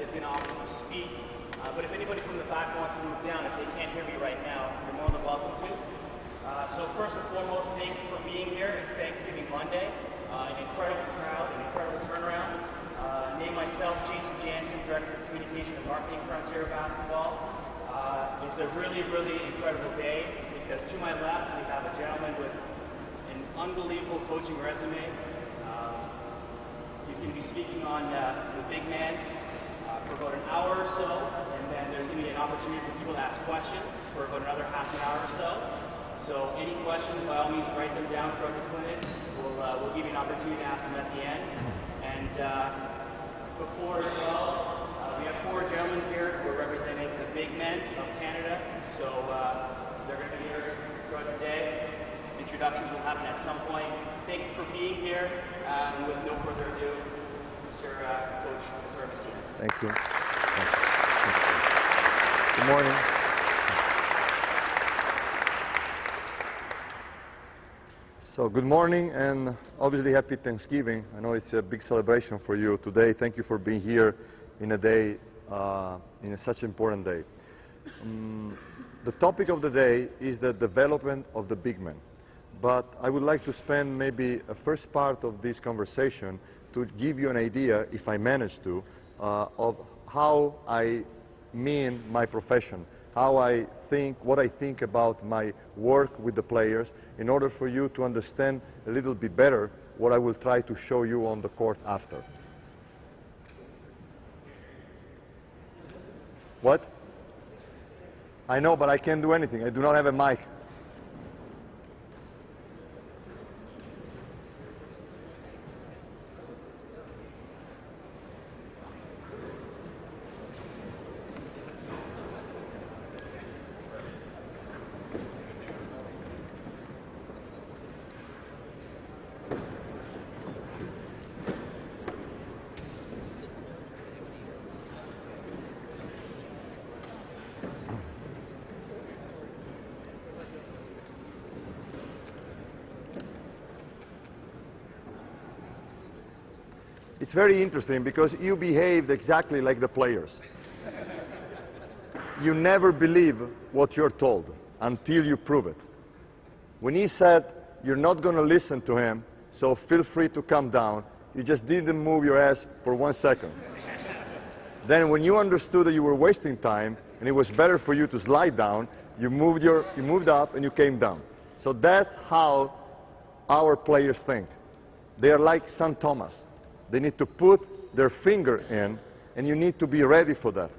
is going to obviously speak. But if anybody from the back wants to move down, if they can't hear me right now, you're more than welcome to. So first and foremost, thank you for being here. It's Thanksgiving Monday. An incredible crowd, an incredible turnaround. Name myself, Jason Jansen, Director of Communication and Marketing for Ontario Basketball. It's a really, really incredible day because to my left we have a gentleman with an unbelievable coaching resume. He's going to be speaking on the big man for about an hour or so, and then there's going to be an opportunity for people to ask questions for about another half an hour or so. So any questions, by all means, write them down throughout the clinic. We'll give you an opportunity to ask them at the end. And before as well, we have 4 gentlemen here who are representing the big men of Canada. So they're going to be here throughout the day. Introductions will happen at some point. Thank you for being here. And with no further ado, Mr. Coach Messina. Thank you. Good morning. So good morning, and obviously happy Thanksgiving. I know it's a big celebration for you today. Thank you for being here in a day, in such an important day. The topic of the day is the development of the big man. But I would like to spend maybe a first part of this conversation to give you an idea, if I manage to, of how I mean my profession, how I think, what I think about my work with the players, in order for you to understand a little bit better what I will try to show you on the court after. What? I know, but I can't do anything. I do not have a mic. It's very interesting because you behaved exactly like the players. You never believe what you're told until you prove it. When he said you're not going to listen to him, so feel free to come down, you just didn't move your ass for 1 second. Then when you understood that you were wasting time and it was better for you to slide down, you moved up and you came down. So that's how our players think. They are like St. Thomas. They need to put their finger in, and you need to be ready for that.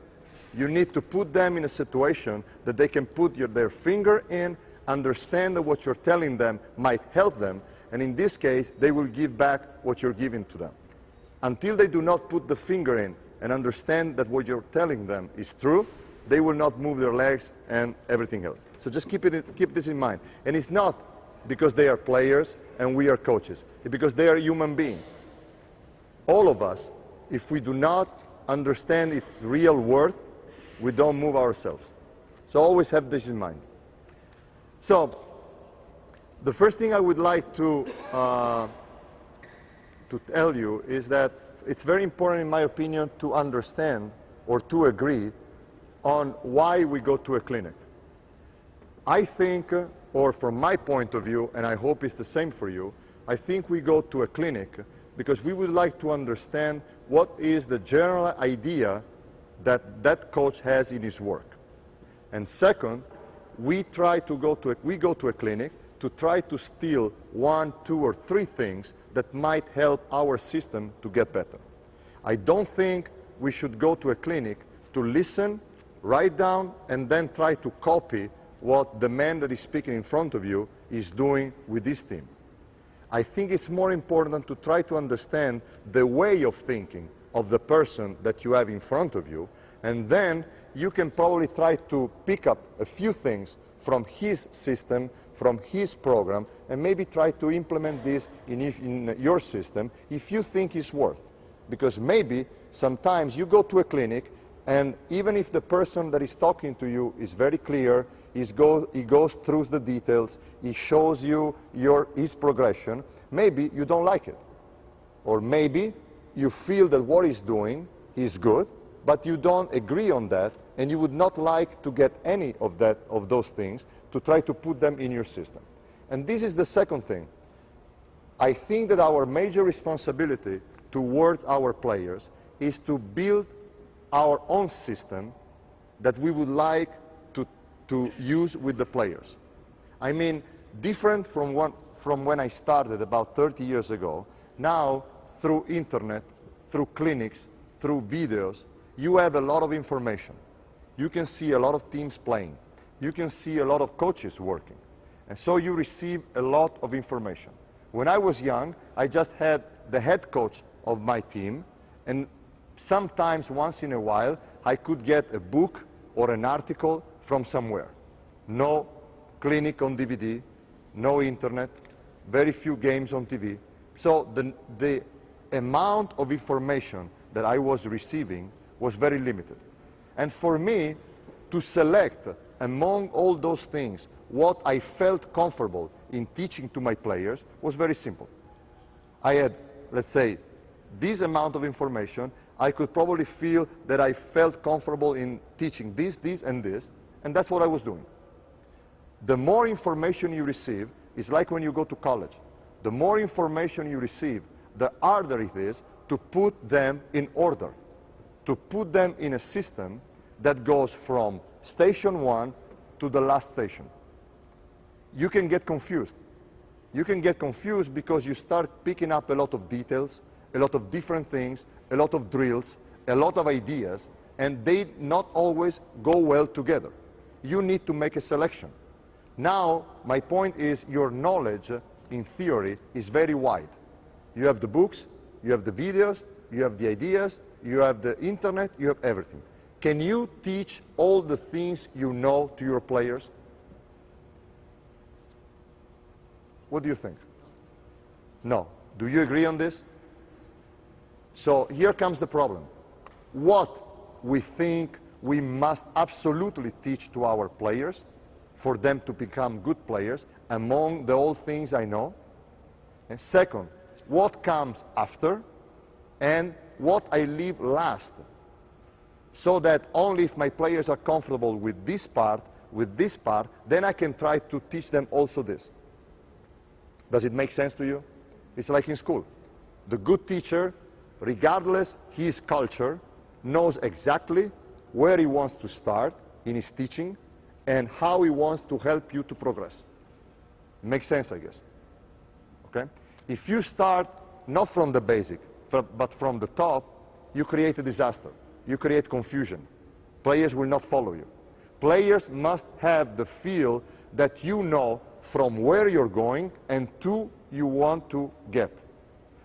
You need to put them in a situation that they can put their finger in, understand that what you're telling them might help them, and in this case, they will give back what you're giving to them. Until they do not put the finger in and understand that what you're telling them is true, they will not move their legs and everything else. So just keep this in mind. And it's not because they are players and we are coaches. It's because they are human beings. All of us, if we do not understand its real worth, we don't move ourselves. So always have this in mind. So the first thing I would like to tell you is that it's very important, in my opinion, to understand or to agree on why we go to a clinic. I think, or from my point of view, and I hope it's the same for you, I think we go to a clinic because we would like to understand what is the general idea that that coach has in his work. And second, we go to a clinic to try to steal 1, 2, or 3 things that might help our system to get better. I don't think we should go to a clinic to listen, write down, and then try to copy what the man that is speaking in front of you is doing with his team. I think it's more important to try to understand the way of thinking of the person that you have in front of you, and then you can probably try to pick up a few things from his system, from his program, and maybe try to implement this in your system if you think it's worth. Because maybe sometimes you go to a clinic, and even if the person that is talking to you is very clear, he goes through the details, he shows you his progression, maybe you don't like it. Or maybe you feel that what he's doing is good, but you don't agree on that, and you would not like to get any of those things to try to put them in your system. And this is the second thing. I think that our major responsibility towards our players is to build our own system that we would like to use with the players. I mean, different from when I started about 30 years ago, now through internet, through clinics, through videos, you have a lot of information. You can see a lot of teams playing. You can see a lot of coaches working. And so you receive a lot of information. When I was young, I just had the head coach of my team, and sometimes, once in a while, I could get a book or an article from somewhere. No clinic on DVD, no internet, very few games on TV. So the amount of information that I was receiving was very limited. And for me, to select among all those things what I felt comfortable in teaching to my players was very simple. I had, let's say, this amount of information. I could probably feel that I felt comfortable in teaching this, and this, and that's what I was doing. The more information you receive is like when you go to college. The more information you receive, the harder it is to put them in order, to put them in a system that goes from station 1 to the last station. You can get confused. You can get confused because you start picking up a lot of details, a lot of different things, a lot of drills, a lot of ideas, and they not always go well together. You need to make a selection. Now, my point is your knowledge, in theory, is very wide. You have the books, you have the videos, you have the ideas, you have the internet, you have everything. Can you teach all the things you know to your players? What do you think? No. Do you agree on this? So here comes the problem. What we think we must absolutely teach to our players for them to become good players among the old things I know. And second, what comes after and what I leave last, so that only if my players are comfortable with this part, then I can try to teach them also this. Does it make sense to you? It's like in school. The good teacher, regardless his culture, knows exactly where he wants to start in his teaching and how he wants to help you to progress. Makes sense, I guess. Okay? If you start not from the basic, but from the top, you create a disaster. You create confusion. Players will not follow you. Players must have the feel that you know from where you're going and to you want to get,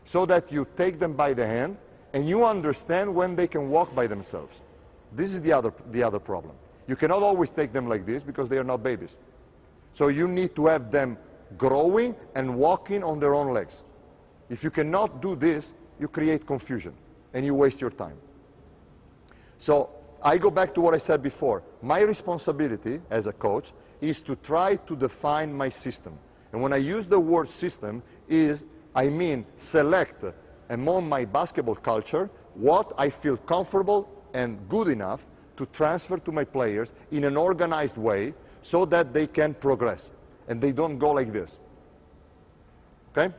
so that you take them by the hand and you understand when they can walk by themselves. This is the other problem. You cannot always take them like this because they are not babies. So you need to have them growing and walking on their own legs. If you cannot do this, you create confusion and you waste your time. So I go back to what I said before. My responsibility as a coach is to try to define my system. And when I use the word system, I mean select among my basketball culture what I feel comfortable and good enough to transfer to my players in an organized way so that they can progress and they don't go like this. Okay?